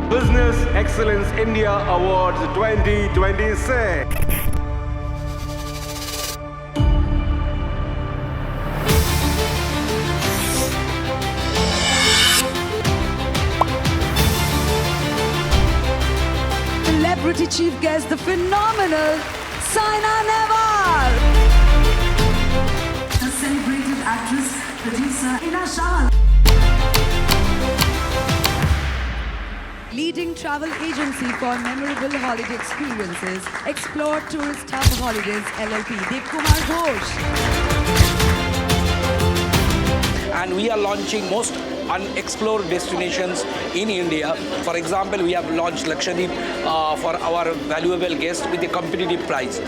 Business Excellence India Awards 2026. Celebrity chief guest, the phenomenal Saina Nehwal. The celebrated actress, producer Saha. Leading travel agency for memorable holiday experiences, Explore TouristHub Holidays LLP, Deepkumar Ghosh. And we are launching most unexplored destinations in India. For example, we have launched Lakshadweep for our valuable guests with a competitive price.